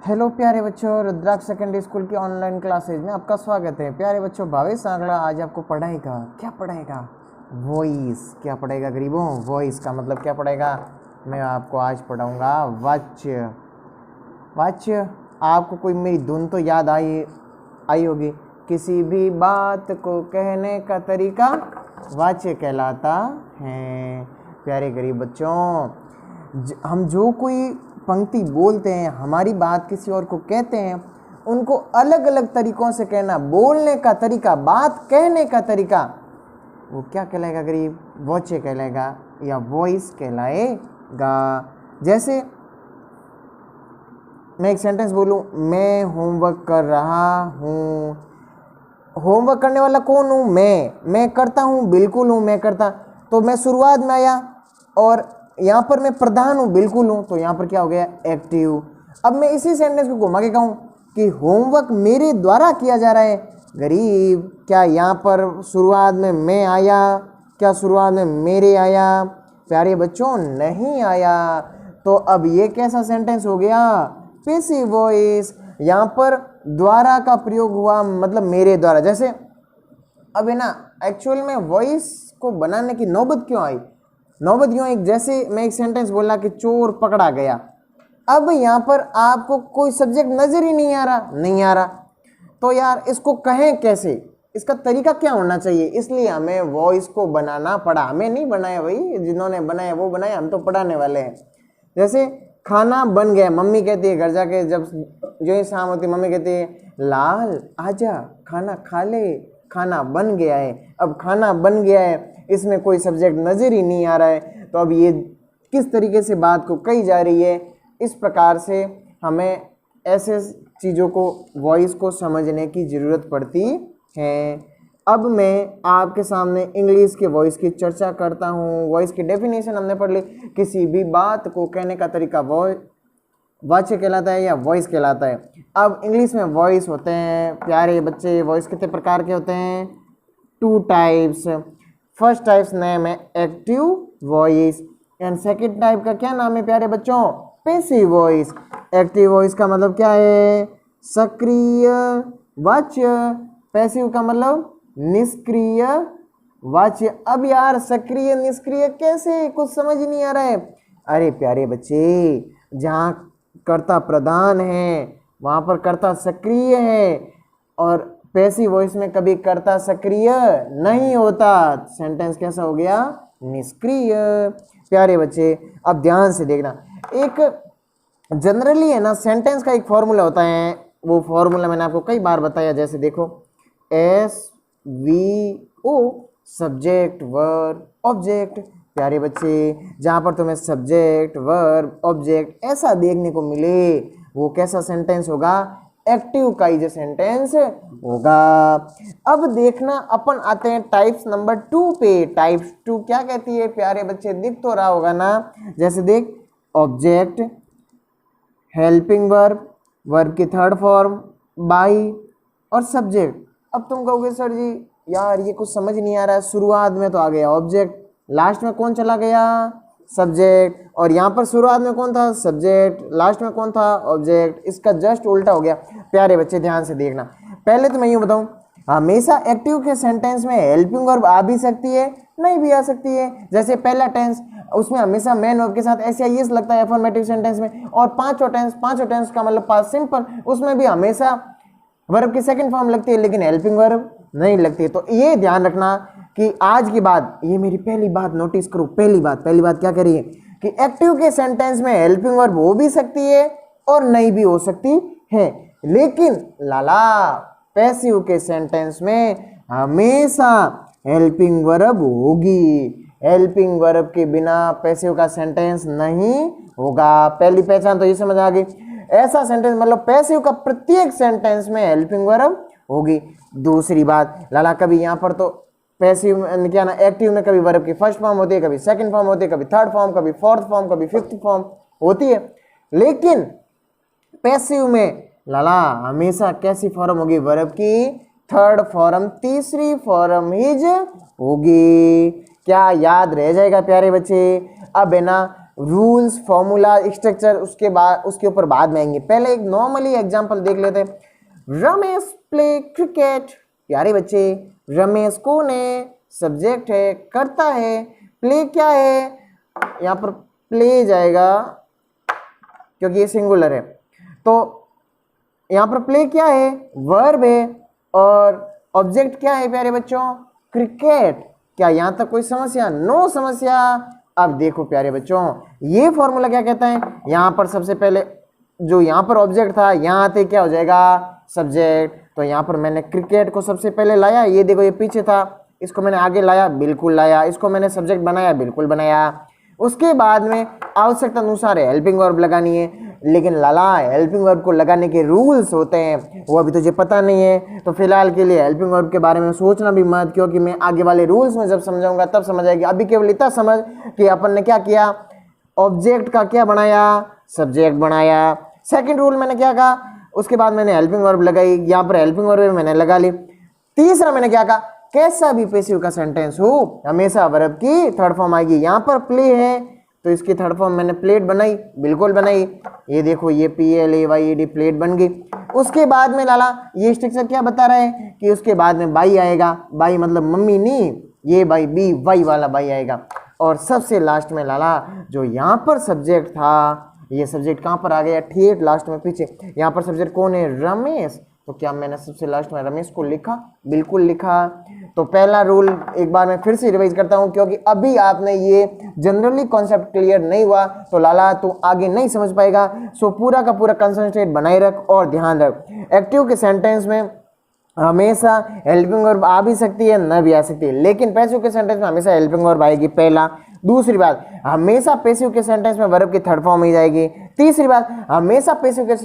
Hello प्यारे बच्चों, रुद्राक्ष secondary school की ऑनलाइन क्लासेज में आपका स्वागत है। प्यारे बच्चों, भावेश आंगड़ा आज आपको पढ़ाएगा। क्या पढ़ाएगा? वॉइस। क्या पढ़ाएगा गरीबों? वॉइस का मतलब क्या पढ़ाएगा? मैं आपको आज पढ़ाऊंगा वाच्य। वाच्य आपको कोई मेरी धुन तो याद आई होगी। किसी भी बात को कहने का तरीका वाच्य कहलाता है। प्यारे गरीब बच्चों, हम जो कोई पंक्ति बोलते हैं, हमारी बात किसी और को कहते हैं, उनको अलग अलग तरीकों से कहना, बोलने का तरीका, बात कहने का तरीका, वो क्या कहलाएगा गरीब? वाच्य कहलाएगा या वॉइस कहलाएगा। जैसे मैं एक सेंटेंस बोलूं, मैं होमवर्क कर रहा हूँ। होमवर्क करने वाला कौन हूँ? मैं करता हूँ, बिल्कुल हूँ, मैं करता। तो मैं शुरुआत में आया और यहाँ पर मैं प्रधान हूँ, बिल्कुल हूँ, तो यहाँ पर क्या हो गया? एक्टिव। अब मैं इसी सेंटेंस को घुमा के कहूँ कि होमवर्क मेरे द्वारा किया जा रहा है। गरीब, क्या यहाँ पर शुरुआत में मैं आया? क्या शुरुआत में मेरे आया? प्यारे बच्चों, नहीं आया। तो अब ये कैसा सेंटेंस हो गया? Passive voice. यहाँ पर द्वारा का प्रयोग हुआ, मतलब मेरे द्वारा। जैसे अब है ना, एक्चुअल में वॉइस को बनाने की नौबत क्यों आई? नौबत यूँ एक, जैसे मैं एक सेंटेंस बोला कि चोर पकड़ा गया। अब यहाँ पर आपको कोई सब्जेक्ट नजर ही नहीं आ रहा, तो यार इसको कहें कैसे? इसका तरीका क्या होना चाहिए? इसलिए हमें वॉइस को बनाना पड़ा। हमें नहीं बनाया भाई, जिन्होंने बनाया वो बनाया, हम तो पढ़ाने वाले हैं। जैसे खाना बन गया, मम्मी कहती है घर जाके, जब जो ही शाम होती मम्मी कहती है लाल आजा खाना खा ले, खाना बन गया है। अब खाना बन गया है, इसमें कोई सब्जेक्ट नज़र ही नहीं आ रहा है, तो अब ये किस तरीके से बात को कही जा रही है? इस प्रकार से हमें ऐसे चीज़ों को, वॉइस को समझने की ज़रूरत पड़ती है। अब मैं आपके सामने इंग्लिश के वॉइस की चर्चा करता हूँ। वॉइस की डेफिनेशन हमने पढ़ ली। किसी भी बात को कहने का तरीका वाच्य कहलाता है या वॉइस कहलाता है। अब इंग्लिश में वॉइस होते हैं। प्यारे बच्चे, वॉइस कितने प्रकार के होते हैं? 2 टाइप्स। फर्स्ट टाइप्स नेम है active voice, and second type का क्या नाम है प्यारे बच्चों? Passive voice. एक्टिव वॉइस का मतलब क्या है? सक्रिय वाच्य। पैसिव का मतलब निष्क्रिय वाच्य। अब यार सक्रिय निष्क्रिय कैसे? कुछ समझ ही नहीं आ रहा है। अरे प्यारे बच्चे, जहाँ कर्ता प्रधान है वहाँ पर कर्ता सक्रिय है, और पैसिव वॉइस में कभी कर्ता सक्रिय नहीं होता। सेंटेंस कैसा हो गया? निष्क्रिय। प्यारे बच्चे, अब ध्यान से देखना। एक जनरली है ना, सेंटेंस का एक फॉर्मूला होता है। वो फॉर्मूला मैंने आपको कई बार बताया। जैसे देखो, SVO, सब्जेक्ट वर्ब ऑब्जेक्ट। प्यारे बच्चे, जहाँ पर तुम्हें सब्जेक्ट वर्ब ऑब्जेक्ट ऐसा देखने को मिले, वो कैसा सेंटेंस होगा? एक्टिव काइज सेंटेंस होगा। अब देखना, अपन आते हैं टाइप्स नंबर 2 पे। टाइप्स 2 क्या कहती है प्यारे बच्चे? दिख तो रहा होगा ना। जैसे देख, ऑब्जेक्ट, हेल्पिंग वर्ब, वर्ब की थर्ड फॉर्म, बाई, और सब्जेक्ट। अब तुम कहोगे सर जी यार ये कुछ समझ नहीं आ रहा है। शुरुआत में तो आ गया ऑब्जेक्ट, लास्ट में कौन चला गया? सब्जेक्ट। और यहाँ पर शुरुआत में कौन था? सब्जेक्ट, लास्ट में कौन था? ऑब्जेक्ट। इसका जस्ट उल्टा हो गया। प्यारे बच्चे ध्यान से देखना। पहले तो मैं यूँ बताऊँ, हमेशा एक्टिव के सेंटेंस में हेल्पिंग वर्ब आ भी सकती है, नहीं भी आ सकती है। जैसे पहला टेंस, उसमें हमेशा मेन वर्ब के साथ SIS लगता है अफर्मेटिव सेंटेंस में। और पांचों टेंस का मतलब पास्ट सिंपल, उसमें भी हमेशा वर्ब की सेकंड फॉर्म लगती है, लेकिन हेल्पिंग वर्ब नहीं लगती। तो ये ध्यान रखना कि आज की बात, ये मेरी पहली बात नोटिस करो। पहली बात क्या करिए कि एक्टिव के सेंटेंस में हेल्पिंग वर्ब हो भी सकती है और नहीं भी हो सकती है, लेकिन लाला पैसिव के सेंटेंस में हमेशा हेल्पिंग वर्ब होगी। हेल्पिंग वर्ब के बिना पैसिव का सेंटेंस नहीं होगा। पहली पहचान तो ये समझ आ गई। ऐसा सेंटेंस मतलब पैसिव का प्रत्येक सेंटेंस में हेल्पिंग वर्ब होगी। दूसरी बात, लाला कभी यहाँ पर तो पैसिव में क्या ना, एक्टिव में कभी वर्ब की फर्स्ट फॉर्म होती है, कभी सेकंड फॉर्म होती है, कभी थर्ड फॉर्म, कभी फोर्थ फॉर्म, कभी फिफ्थ फॉर्म होती है। लेकिन पैसिव में लाला हमेशा कैसी फॉर्म होगी? वर्ब की थर्ड फॉर्म, तीसरी फॉर्म ही होगी। क्या याद रह जाएगा प्यारे बच्चे? अब है ना, रूल्स, फॉर्मूला, स्ट्रक्चर उसके ऊपर बाद में आएंगे। पहले एक नॉर्मली एग्जांपल देख लेते हैं। Ramesh play cricket. प्यारे बच्चे, रमेश कौन है? सब्जेक्ट है, करता है। प्ले क्या है? यहाँ पर प्ले जाएगा क्योंकि ये सिंगुलर है। तो यहाँ पर प्ले क्या है? वर्ब है। और ऑब्जेक्ट क्या है प्यारे बच्चों? क्रिकेट। क्या यहाँ तक कोई समस्या? नो समस्या। अब देखो प्यारे बच्चों, ये फॉर्मूला क्या कहता है? यहाँ पर सबसे पहले जो यहाँ पर ऑब्जेक्ट था, यहाँ आते क्या हो जाएगा? सब्जेक्ट। तो यहाँ पर मैंने क्रिकेट को सबसे पहले लाया, ये देखो ये पीछे था, इसको मैंने आगे लाया, बिल्कुल लाया। इसको मैंने सब्जेक्ट बनाया, बिल्कुल बनाया। उसके बाद में आवश्यकता अनुसार हेल्पिंग वर्ब लगानी है। लेकिन लाला, हेल्पिंग वर्ब को लगाने के रूल्स होते हैं, वो अभी तुझे पता नहीं है। तो फिलहाल के लिए हेल्पिंग वर्ब के बारे में सोचना भी मत, क्योंकि मैं आगे वाले रूल्स में जब समझाऊंगा तब समझ आएगी। अभी केवल इतना समझ कि अपन ने क्या किया, ऑब्जेक्ट का क्या बनाया? सब्जेक्ट बनाया। सेकंड रूल मैंने क्या कहा? उसके बाद मैंने हेल्पिंग वर्ब लगाई, यहाँ पर हेल्पिंग वर्ब मैंने लगा ली। तीसरा मैंने क्या कहा? कैसा भी पैसिव का सेंटेंस हो हमेशा वर्ब की थर्ड फॉर्म आएगी। यहाँ पर प्ले है तो इसकी थर्ड फॉर्म मैंने प्लेट बनाई, बिल्कुल बनाई। ये देखो ये PLAYED प्लेट बन गई। उसके बाद में लाला ये स्ट्रक्चर क्या बता रहा है कि उसके बाद में बाई आएगा। बाई मतलब मम्मी नहीं, ये बाई बी वाई वाला बाई आएगा। और सबसे लास्ट में लाला जो यहाँ पर सब्जेक्ट था, ये सब्जेक्ट कहाँ पर आ गया? ठेठ लास्ट में पीछे। यहाँ पर सब्जेक्ट कौन है? रमेश। तो क्या मैंने सबसे लास्ट में रमेश को लिखा? बिल्कुल लिखा। तो पहला रूल एक बार मैं फिर से रिवाइज करता हूं, क्योंकि अभी आपने ये जनरली कॉन्सेप्ट क्लियर नहीं हुआ तो लाला तो आगे नहीं समझ पाएगा। सो पूरा का पूरा कंसंट्रेट बनाए रख और ध्यान रख। एक्टिव के सेंटेंस में हमेशा हेल्पिंग वर्ब आ भी सकती है, न भी आ सकती है, लेकिन पैसिव के सेंटेंस में हमेशा हेल्पिंग वर्ब आएगी, पहला। दूसरी बात, हमेशा पैसिव के सेंटेंस में वर्ब की थर्ड फॉर्म ही जाएगी। तीसरी बात, हमेशा पैसिव के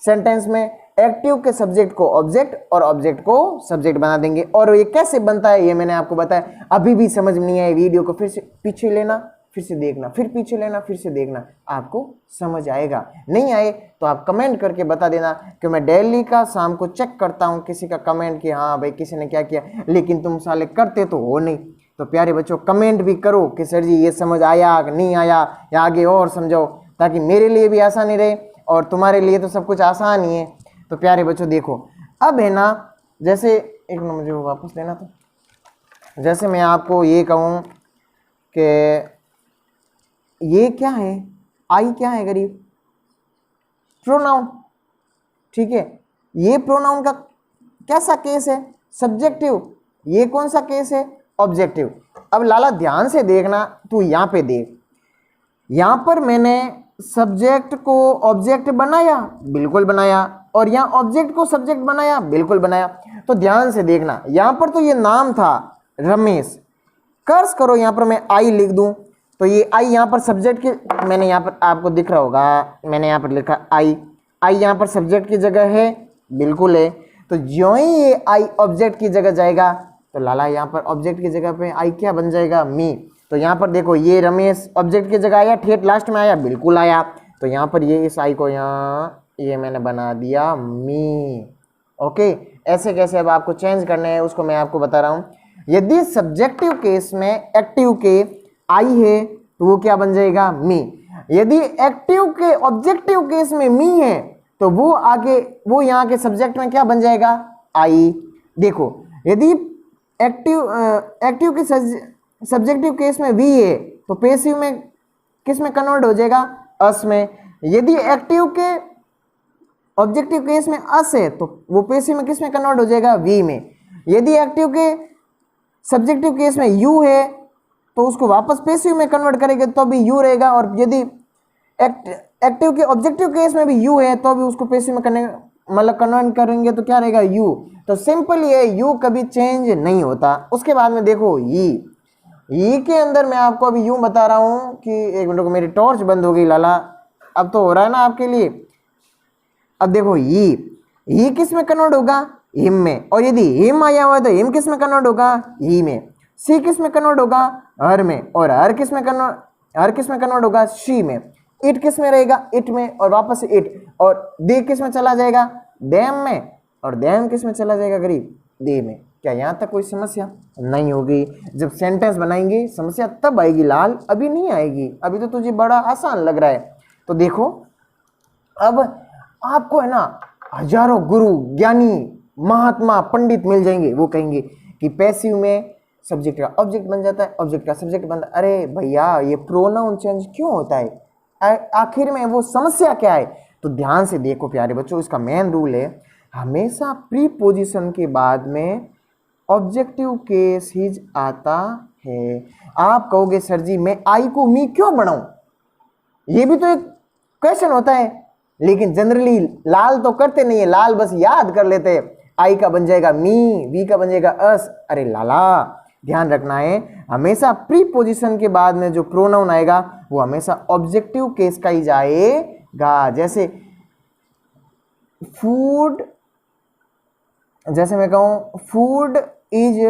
सेंटेंस में एक्टिव के सब्जेक्ट को ऑब्जेक्ट और ऑब्जेक्ट को सब्जेक्ट बना देंगे। और ये कैसे बनता है ये मैंने आपको बताया। अभी भी समझ में नहीं आए, वीडियो को फिर से पीछे लेना, फिर से देखना, फिर पीछे लेना, फिर से देखना, आपको समझ आएगा। नहीं आए तो आप कमेंट करके बता देना, कि मैं डेली का शाम को चेक करता हूँ किसी का कमेंट कि हाँ भाई किसी ने क्या किया, लेकिन तुम साले करते तो हो नहीं। तो प्यारे बच्चों कमेंट भी करो कि सर जी ये समझ आया कि नहीं आया, या आगे और समझाओ, ताकि मेरे लिए भी आसानी रहे और तुम्हारे लिए तो सब कुछ आसान ही है। तो प्यारे बच्चों देखो, अब है ना, जैसे एक मिनट मुझे वो वापस लेना था। जैसे मैं आपको ये कहूँ कि ये क्या है, आई क्या है गरीब? प्रोनाउन, ठीक है। ये प्रोनाउन का कैसा केस है? सब्जेक्टिव। ये कौन सा केस है? ऑब्जेक्टिव। अब लाला ध्यान से देखना, तू यहाँ पे देख, यहाँ पर मैंने सब्जेक्ट को ऑब्जेक्ट बनाया, बिल्कुल बनाया, और यहाँ ऑब्जेक्ट को सब्जेक्ट बनाया, बिल्कुल बनाया। तो ध्यान से देखना, यहाँ पर तो ये नाम था रमेश, कर्स करो यहाँ पर मैं आई लिख दूं, तो ये आई यहाँ पर सब्जेक्ट के, मैंने यहाँ पर आपको दिख रहा होगा, मैंने यहाँ पर लिखा आई। आई यहाँ पर सब्जेक्ट की जगह है, बिल्कुल है। तो जो ही ये आई ऑब्जेक्ट की जगह जाएगा तो लाला यहाँ पर ऑब्जेक्ट की जगह पे आई क्या बन जाएगा? मी। तो यहाँ पर देखो ये रमेश ऑब्जेक्ट की जगह आया, ठेठ लास्ट में आया, बिल्कुल आया। तो यहाँ पर ये इस आई को यहाँ ये मैंने बना दिया मी। ओके, ऐसे कैसे अब आपको चेंज करने हैं उसको मैं आपको बता रहा हूँ। यदि सब्जेक्टिव केस में एक्टिव के आई है तो वो क्या बन जाएगा? मी। यदि एक्टिव के ऑब्जेक्टिव केस में मी है तो वो आगे वो यहाँ के सब्जेक्ट में क्या बन जाएगा? आई। देखो यदि एक्टिव के सब्जेक्टिव केस में वी है तो पैसिव में किस में कन्वर्ट हो जाएगा? अस में। यदि एक्टिव के ऑब्जेक्टिव केस में अस है तो वो पैसिव में किस में कन्वर्ट हो जाएगा? वी में। यदि एक्टिव के सब्जेक्टिव केस में यू है तो उसको वापस पैसिव में कन्वर्ट करेंगे तो भी यू रहेगा, और यदि एक्टिव के ऑब्जेक्टिव केस में भी यू है तो भी उसको पैसिव में मतलब कन्वर्ट करेंगे तो क्या रहेगा? यू। तो सिंपल ये यू कभी चेंज नहीं होता। उसके बाद में देखो ई के अंदर मैं आपको अभी यूं बता रहा हूं कि एक मिनट को, मेरी टॉर्च बंद हो गई लाला, अब तो हो रहा है ना आपके लिए। अब देखो ई किस में कन्वर्ट होगा? हिम में। और यदि हिम आया हुआ है तो हिम किस में कन्वर्ट होगा? ही में। सी किस में कन्वर्ट होगा? हर में। और हर किस में कन्वर्ट होगा? शी में। इट किस में रहेगा? इट में, और वापस से इट। और दे किस में चला जाएगा? डैम में। और डैम किस में चला जाएगा गरीब? दे में। क्या यहाँ तक कोई समस्या नहीं होगी? जब सेंटेंस बनाएंगे समस्या तब आएगी लाल, अभी नहीं आएगी। अभी तो तुझे बड़ा आसान लग रहा है। तो देखो अब आपको है ना हजारों गुरु ज्ञानी महात्मा पंडित मिल जाएंगे, वो कहेंगे कि पैसिव में सब्जेक्ट का ऑब्जेक्ट बन जाता है, ऑब्जेक्ट का सब्जेक्ट बनता है। अरे भैया ये प्रोनाउन चेंज क्यों होता है, आखिर में वो समस्या क्या है? तो ध्यान से देखो प्यारे बच्चों, इसका मेन रूल है हमेशा प्रीपोजिशन के बाद में ऑब्जेक्टिव केस ही आता है। आप कहोगे सर जी मैं आई को मी क्यों बनाऊं, ये भी तो एक क्वेश्चन होता है, लेकिन जनरली लाल तो करते नहीं है, लाल बस याद कर लेते हैं। आई का बन जाएगा मी, वी का बन जाएगा अस। अरे लाला ध्यान रखना है हमेशा प्रीपोजिशन के बाद में जो प्रोनाउन आएगा वो हमेशा ऑब्जेक्टिव केस का ही जाएगा। जैसे फूड, जैसे मैं कहूं food is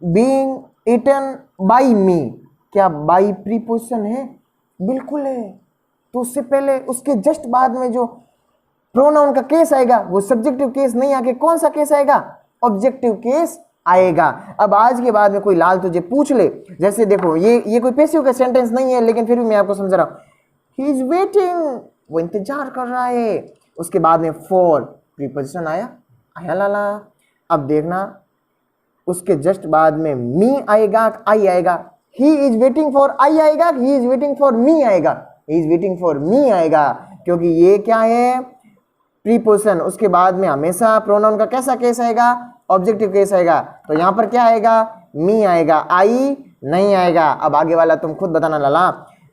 being eaten by me, क्या बाई प्रीपोजिशन है? बिल्कुल है। तो उससे पहले उसके जस्ट बाद में जो प्रोनाउन का केस आएगा वो सब्जेक्टिव केस नहीं आके कौन सा केस आएगा? ऑब्जेक्टिव केस आएगा। अब आज के बाद में कोई लाल तुझे पूछ ले, जैसे देखो ये कोई पैसिव का सेंटेंस नहीं है, लेकिन फिर भी मैं आपको समझा रहा हूं, ही इज वेटिंग, वो इंतजार कर रहा है। उसके बाद में फॉर प्रीपोजिशन आया लाला। अब देखना उसके जस्ट बाद में मी आएगा, आई आएगा, he is waiting for I आएगा, he is waiting for me आएगा, he is waiting for me आएगा, क्योंकि ये क्या है? प्रीपोजिशन। उसके बाद में हमेशा प्रोनाउन का कैसा केस आएगा? ऑब्जेक्टिव केस आएगा। तो यहां पर क्या आएगा? मी आएगा, आई नहीं आएगा। अब आगे वाला तुम खुद बताना लाला।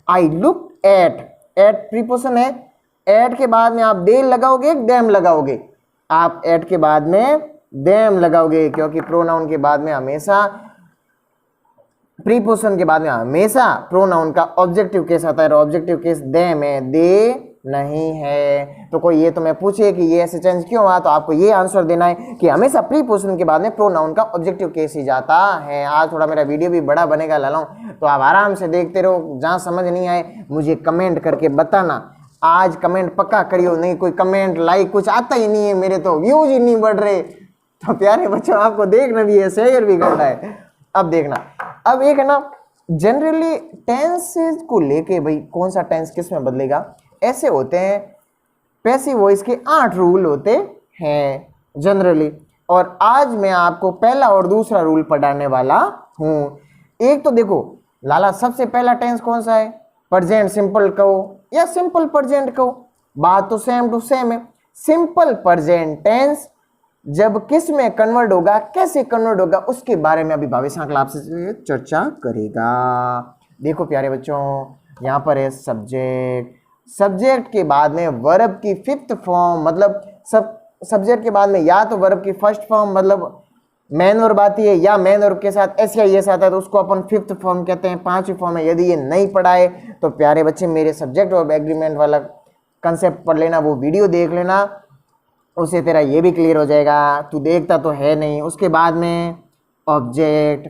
I look at, at preposition है, एट के बाद में आप देम लगाओगे, देम लगाओगे, आप एट के बाद में देम लगाओगे, क्योंकि प्रोनाउन के बाद में हमेशा प्रीपोजिशन के बाद में हमेशा प्रोनाउन का ऑब्जेक्टिव केस आता है, और ऑब्जेक्टिव केस देम है, दे नहीं है। तो कोई ये तुम्हें पूछे कि ये ऐसे चेंज क्यों हुआ, तो आपको ये आंसर देना है कि हमेशा प्रीपोजिशन के बाद में प्रोनाउन का ऑब्जेक्टिव केस ही जाता है। आज थोड़ा मेरा वीडियो भी बड़ा बनेगा लाला, तो आप आराम से देखते रहो, जहां समझ नहीं आए मुझे कमेंट करके बताना। आज कमेंट पक्का करियो, नहीं कोई कमेंट लाइक कुछ आता ही नहीं है, मेरे तो व्यूज ही नहीं बढ़ रहे। तो प्यारे बच्चों आपको देखना भी है, शेयर भी करना है। अब देखना, अब एक है ना जनरली टेंसेज को लेके भाई कौन सा टेंस किस में बदलेगा, ऐसे होते हैं पैसिव वॉइस के 8 रूल होते हैं जनरली, और आज मैं आपको पहला और दूसरा रूल पढ़ाने वाला हूं। एक तो देखो लाला सबसे पहला टेंस कौन सा है? प्रेजेंट सिंपल कहो या सिंपल प्रेजेंट कहो, बात तो सेम टू सेम है। सिंपल प्रेजेंट टेंस जब किस में कन्वर्ट होगा, कैसे कन्वर्ट होगा, उसके बारे में अभी भावेश अंकल आपसे चर्चा करेगा। देखो प्यारे बच्चों यहाँ पर है सब्जेक्ट, सब्जेक्ट के बाद में वर्ब की 5th फॉर्म, मतलब सब्जेक्ट के बाद में या तो वर्ब की 1st फॉर्म मतलब मेन वर्ब आती है, या मेन वर्ब के साथ एस या एस आता है तो उसको अपन 5th फॉर्म कहते हैं, 5वीं फॉर्म है। यदि ये नहीं पढ़ा है तो प्यारे बच्चे मेरे सब्जेक्ट वर्ब एग्रीमेंट वाला कंसेप्ट पढ़ लेना, वो वीडियो देख लेना, उससे तेरा ये भी क्लियर हो जाएगा, तू देखता तो है नहीं। उसके बाद में ऑब्जेक्ट,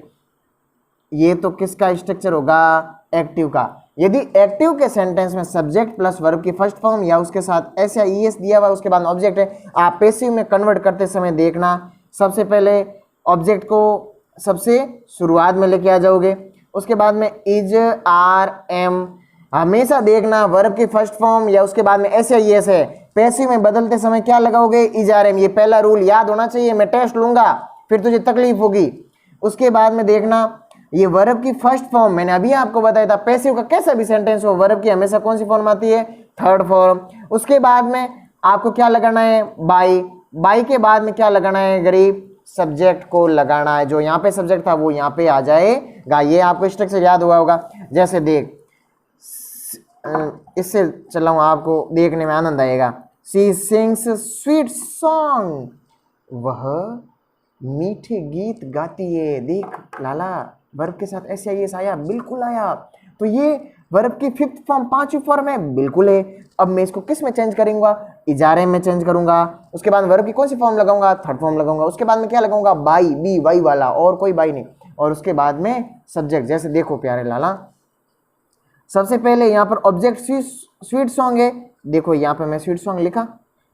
ये तो किसका स्ट्रक्चर होगा? एक्टिव का। यदि एक्टिव के सेंटेंस में सब्जेक्ट प्लस वर्ब की 1st फॉर्म या उसके साथ एस या ईएस दिया हुआ उसके बाद ऑब्जेक्ट है, आप पैसिव में कन्वर्ट करते समय देखना सबसे पहले ऑब्जेक्ट को सबसे शुरुआत में लेके आ जाओगे, उसके बाद में इज आर एम, हमेशा देखना वर्ब की 1st फॉर्म या उसके बाद में एस या ईएस है, पैसिव में बदलते समय क्या लगाओगे? Is are am. ये पहला रूल याद होना चाहिए, मैं टेस्ट लूंगा फिर तुझे तकलीफ होगी। उसके बाद में देखना ये वर्ब की 1st फॉर्म, मैंने अभी आपको बताया था पैसिव का कैसा भी सेंटेंस हो वर्ब की हमेशा कौन सी फॉर्म आती है? 3rd form. उसके बाद में आपको क्या लगाना है? बाई। बाई के बाद में क्या लगाना है गरीब? सब्जेक्ट को लगाना है, जो यहाँ पे सब्जेक्ट था वो यहाँ पे आ जाएगा। ये आपको स्ट्रक्चर याद हुआ होगा। जैसे देख, इससे चला हूँ, आपको देखने में आनंद आएगा। सी सिंग्स स्वीट सॉन्ग, वह मीठे गीत गाती है। देख लाला वर्ब के साथ ऐसे ये आया, बिल्कुल आया। तो ये वर्ब की 5th फॉर्म 5वीं फॉर्म है, बिल्कुल है। अब मैं इसको किस में चेंज करूंगा? इजारे में चेंज करूंगा। उसके बाद वर्ब की कौन सी फॉर्म लगाऊंगा? 3rd फॉर्म लगाऊंगा। उसके बाद में क्या लगाऊंगा? बाई, बी वाई वाला, और कोई बाई नहीं। और उसके बाद में सब्जेक्ट। जैसे देखो प्यारे लाला, सबसे पहले यहाँ पर ऑब्जेक्ट स्वीट सॉन्ग है, देखो यहाँ पे मैं स्वीट सॉन्ग लिखा।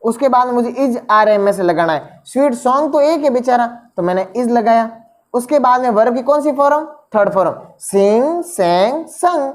उसके बाद मुझे इज आर एम में से लगाना है। स्वीट सॉन्ग तो एक है बेचारा, तो मैंने इज लगाया। उसके बाद में वर्ब की कौन सी फॉर्म, थर्ड फॉर्म, सिंग सेंग संग,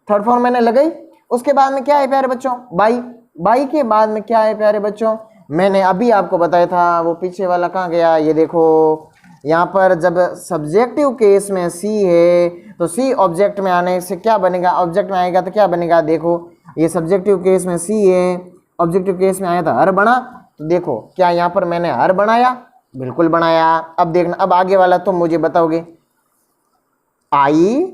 थर्ड फॉर्म मैंने लगाई। उसके बाद में क्या है प्यारे बच्चों, बाई। बाई के बाद में क्या है प्यारे बच्चों, मैंने अभी आपको बताया था, वो पीछे वाला कहाँ गया, ये देखो यहाँ पर जब सब्जेक्टिव केस में सी है तो सी ऑब्जेक्ट में आने से क्या बनेगा, ऑब्जेक्ट में आएगा तो क्या बनेगा, देखो ये सब्जेक्टिव केस में सी है, ऑब्जेक्टिव केस में आया था हर बना, तो देखो क्या यहाँ पर मैंने हर बनाया, बिल्कुल बनाया। अब देखना, अब आगे वाला तुम मुझे बताओगे, आई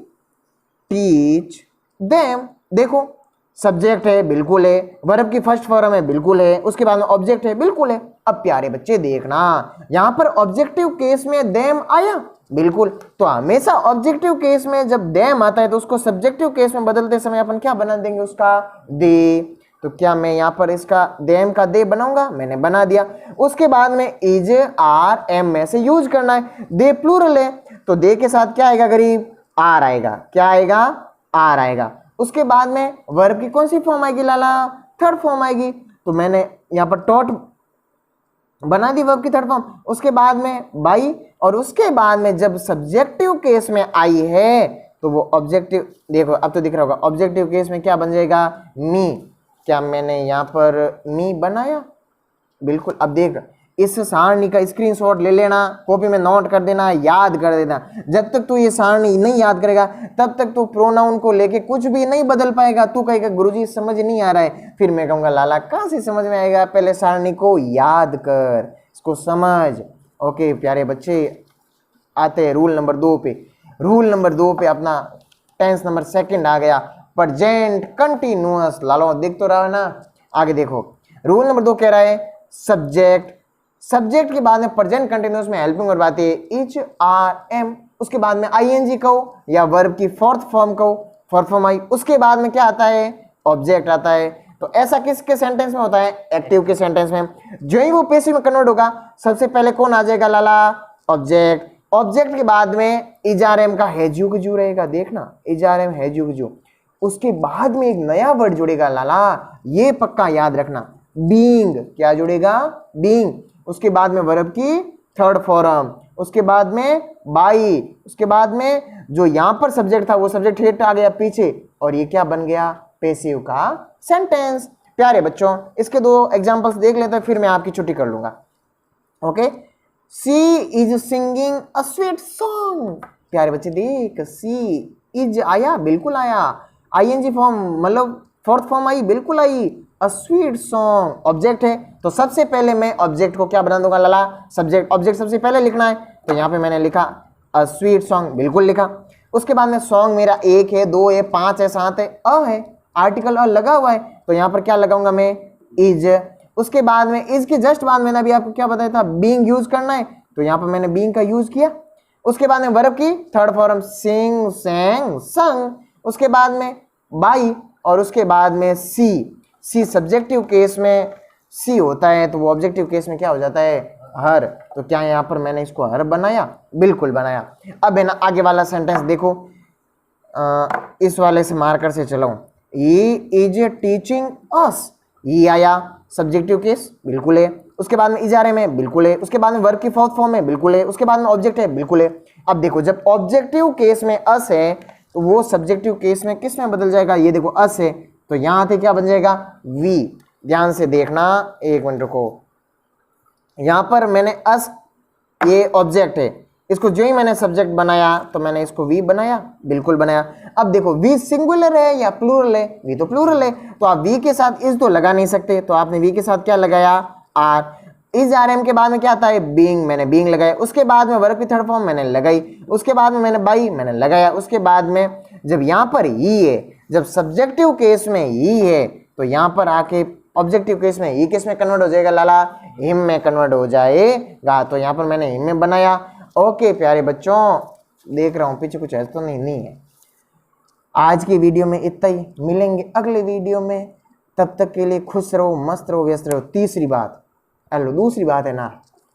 टीच देम, देखो सब्जेक्ट है बिल्कुल है, वर्ब की फर्स्ट फॉर्म है बिल्कुल है, उसके बाद में ऑब्जेक्ट है बिल्कुल है। अब प्यारे बच्चे देखना, यहां पर ऑब्जेक्टिव केस में देम आया बिल्कुल, तो हमेशा ऑब्जेक्टिव केस में जब देम आता है तो उसको सब्जेक्टिव केस में बदलते समय अपन क्या बना देंगे, उसका दे। तो क्या मैं यहाँ पर इसका देम का दे बनाऊंगा, मैंने बना दिया। उसके बाद में इज आर एम में से यूज करना है, दे प्लूरल है तो दे के साथ क्या आएगा गरीब, आर आएगा, क्या आएगा, आर आएगा। उसके बाद में वर्ब की कौन सी फॉर्म आएगी लाला, थर्ड फॉर्म आएगी, तो मैंने यहाँ पर टॉट बना दी वर्ब की थर्ड फॉर्म। उसके बाद में बाई, और उसके बाद में जब सब्जेक्टिव केस में आई है तो वो ऑब्जेक्टिव, देखो अब तो दिख रहा होगा, ऑब्जेक्टिव केस में क्या बन जाएगा, मी। क्या मैंने यहाँ पर मी बनाया, बिल्कुल। अब देख, इस सारणी का स्क्रीनशॉट ले लेना, कॉपी में नोट कर देना, याद कर देना। जब तक तू ये सारणी नहीं याद करेगा तब तक तू प्रोनाउन को लेके कुछ भी नहीं बदल पाएगा। तू कहेगा गुरुजी समझ नहीं आ रहा है, फिर मैं कहूँगा लाला कहाँ से समझ में आएगा, पहले सारणी को याद कर, इसको समझ। ओके प्यारे बच्चे, आते हैं रूल नंबर 2 पे। रूल नंबर 2 पे अपना टेंस नंबर सेकंड आ गया, प्रेजेंट कंटिन्यूअस। लालो देख तो रहा है ना, आगे देखो रूल नंबर 2 कह रहा है सब्जेक्ट, सब्जेक्ट के बाद में प्रेजेंट कंटिन्यूअस में हेल्पिंग वर्ब आती है इच आर एम, उसके बाद में आईएनजी कहो या वर्ब की फोर्थ फॉर्म कहो, फोर्थ फॉर्म आई। उसके बाद में क्या आता है, ऑब्जेक्ट आता है। तो ऐसा किसके सेंटेंस में होता है, एक्टिव के सेंटेंस में। जो ही वो पैसिव में कन्वर्ट होगा सबसे पहले कौन आ जाएगा लाला, ऑब्जेक्ट। ऑब्जेक्ट के बाद में इज आर एम का हैजू गजू रहेगा, देखना इज आर एम हैजू गजू। उसके बाद में एक नया वर्ड जुड़ेगा लाला, ये पक्का याद रखना, बीइंग। क्या जुड़ेगा, बीइंग। उसके बाद में वर्ब की थर्ड फॉर्म, उसके बाद में बाई, उसके बाद में जो यहां पर सब्जेक्ट था वो सब्जेक्ट हेट आ गया पीछे, और ये क्या बन गया, पैसिव का सेंटेंस। प्यारे बच्चों इसके 2 एग्जांपल्स देख लेते हैं, फिर मैं आपकी छुट्टी कर लूंगा। Okay, she is singing a sweet song. प्यारे बच्चे देख, सी इज आया, बिल्कुल आया, आईएनजी फॉर्म मतलब फोर्थ फॉर्म आई, बिल्कुल आई। अ स्वीट सॉन्ग ऑब्जेक्ट है, तो सबसे पहले मैं ऑब्जेक्ट को क्या बना दूंगा लाला, सब्जेक्ट। ऑब्जेक्ट सबसे पहले लिखना है, तो यहाँ पे मैंने लिखा अ स्वीट सॉन्ग, बिल्कुल लिखा। उसके बाद में सॉन्ग मेरा 1 है, 2 है, 5 है, 7 है, अ है, आर्टिकल अ लगा हुआ है, तो यहाँ पर क्या लगाऊंगा मैं, इज। उसके बाद में इज के जस्ट बाद मैंने अभी आपको क्या बताया था, बीइंग यूज करना है, तो यहाँ पर मैंने बीइंग का यूज किया। उसके बाद में वर्ब की थर्ड फॉर्म सिंग सेंग संग, उसके बाद में बाई, और उसके बाद में सी। सी सब्जेक्टिव केस में सी होता है, तो वो ऑब्जेक्टिव केस में क्या हो जाता है, हर। तो क्या यहाँ पर मैंने इसको हर बनाया, बिल्कुल बनाया। अब है ना आगे वाला सेंटेंस देखो, इस वाले से मार्कर से चलाऊं, ही इज टीचिंग अस, ये आया सब्जेक्टिव केस, बिल्कुल है। उसके बाद में इज आर एम है, बिल्कुल है। उसके बाद में वर्ब की फोर्थ फॉर्म है, बिल्कुल है। उसके बाद में ऑब्जेक्ट है, बिल्कुल है। अब देखो जब ऑब्जेक्टिव केस में अस है तो वो सब्जेक्टिव केस में किस में बदल जाएगा, ये देखो अस है, तो यहां से क्या बन जाएगा, वी। ध्यान से देखना, एक मिनट रुको, यहां पर मैंने अस, ये ऑब्जेक्ट है, इसको जो ही मैंने सब्जेक्ट बनाया तो मैंने इसको वी बनाया, बिल्कुल बनाया। अब देखो वी सिंगुलर है या प्लूरल है, वी तो प्लूरल है, तो आप वी के साथ इज तो लगा नहीं सकते, तो आपने वी के साथ क्या लगाया, आर। इज आर एम के बाद में क्या आता है, बीइंग, मैंने बीइंग लगाया। उसके बाद में वर्ब की थर्ड फॉर्म मैंने लगाई, उसके बाद में मैंने बाई मैंने लगाया। उसके बाद में जब यहाँ पर ही है, जब सब्जेक्टिव केस में ही है, तो यहाँ पर आके ऑब्जेक्टिव केस में ही केस में कन्वर्ट हो जाएगा लाला, हिम में कन्वर्ट हो जाएगा। तो यहाँ पर मैंने हिम में बनाया। ओके प्यारे बच्चों, देख रहा हूँ पीछे कुछ ऐसा तो नहीं है। आज की वीडियो में इतना ही, मिलेंगे अगले वीडियो में, तब तक के लिए खुश रहो, मस्त रहो, व्यस्त रहो। तीसरी बात, हेलो दूसरी बात है ना,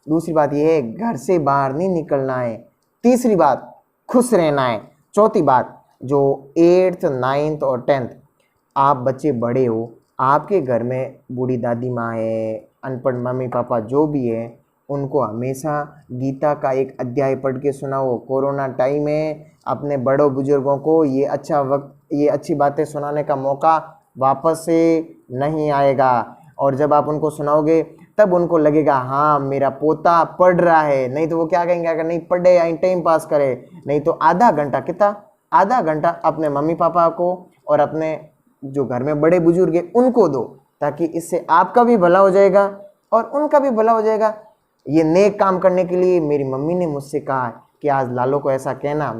दूसरी बात ये है घर से बाहर नहीं निकलना है। तीसरी बात खुश रहना है। चौथी बात, जो 8th 9th और 10th आप बच्चे बड़े हो, आपके घर में बूढ़ी दादी माँ है, अनपढ़ मम्मी पापा जो भी है, उनको हमेशा गीता का एक अध्याय पढ़ के सुनाओ। कोरोना टाइम में अपने बड़ों बुजुर्गों को ये अच्छा वक्त, ये अच्छी बातें सुनाने का मौका वापस से नहीं आएगा। और जब आप उनको सुनाओगे तब उनको लगेगा हाँ मेरा पोता पढ़ रहा है। नहीं तो वो क्या कहेंगे, अगर नहीं पढ़े या टाइम पास करे, नहीं तो आधा घंटा, कितना, आधा घंटा अपने मम्मी पापा को और अपने जो घर में बड़े बुजुर्ग हैं उनको दो, ताकि इससे आपका भी भला हो जाएगा और उनका भी भला हो जाएगा। ये नेक काम करने के लिए मेरी मम्मी ने मुझसे कहा कि आज लालो को ऐसा कहना,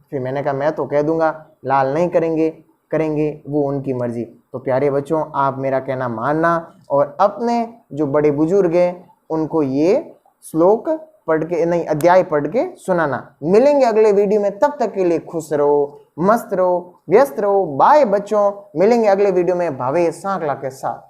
फिर मैंने कहा मैं तो कह दूंगा, लाल नहीं करेंगे वो उनकी मर्जी। तो प्यारे बच्चों, आप मेरा कहना मानना और अपने जो बड़े बुजुर्ग हैं उनको ये श्लोक पढ़ के, नहीं अध्याय पढ़ के सुनाना। मिलेंगे अगले वीडियो में, तब तक के लिए खुश रहो, मस्त रहो, व्यस्त रहो। बाय बच्चों, मिलेंगे अगले वीडियो में भावेश सांकला के साथ।